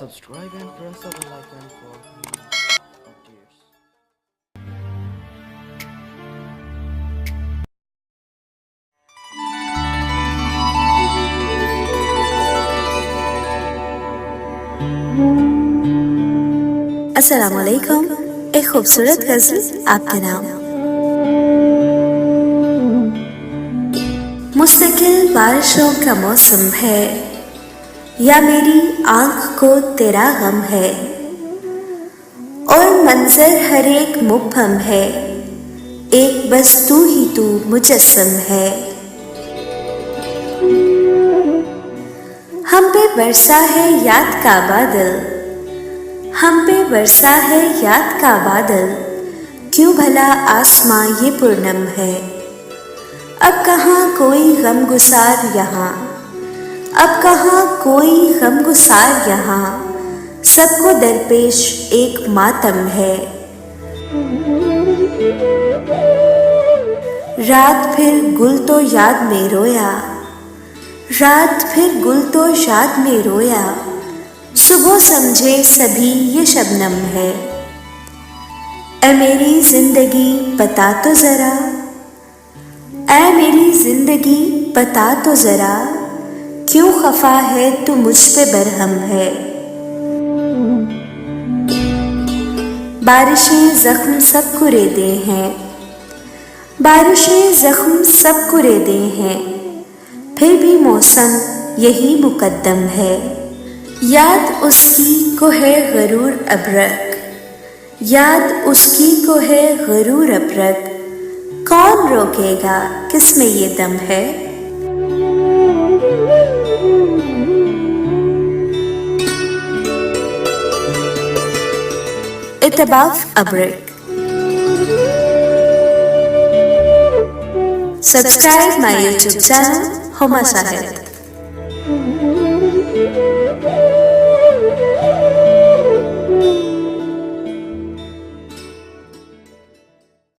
subscribe and press the bell icon for more updates. अस्सलाम वालेकुम। एक खूबसूरत गज़ल आपके नाम। मुस्तकिल बारिशों का मौसम है या मेरी आंख को तेरा गम है, और मंजर हर एक मुबहम है, एक बस तू ही तू मुजस्सम है। हम पे बरसा है याद का बादल, हम पे बरसा है याद का बादल, क्यों भला आसमां ये पूर्णम है। अब कहाँ कोई गमगुसार यहाँ, अब कहाँ कोई गमगुसार यहाँ, सबको दरपेश एक मातम है। रात फिर गुल तो याद में रोया, रात फिर गुल तो याद में रोया, सुबह समझे सभी ये शबनम है। ऐ मेरी जिंदगी बता तो जरा, ऐ मेरी जिंदगी बता तो जरा, क्यों खफा है तू मुझ पे बरहम है। बारिशें जख्म सब कुरेदे हैं, बारिशें जख्म सब कुरेदे हैं, फिर भी मौसम यही मुकद्दम है। याद उसकी को है गरूर अबरक, याद उसकी को है गरूर अबरक, कौन रोकेगा किसमें ये दम है। इत्तबाफ अबरक। Subscribe my YouTube channel Huma Sahid।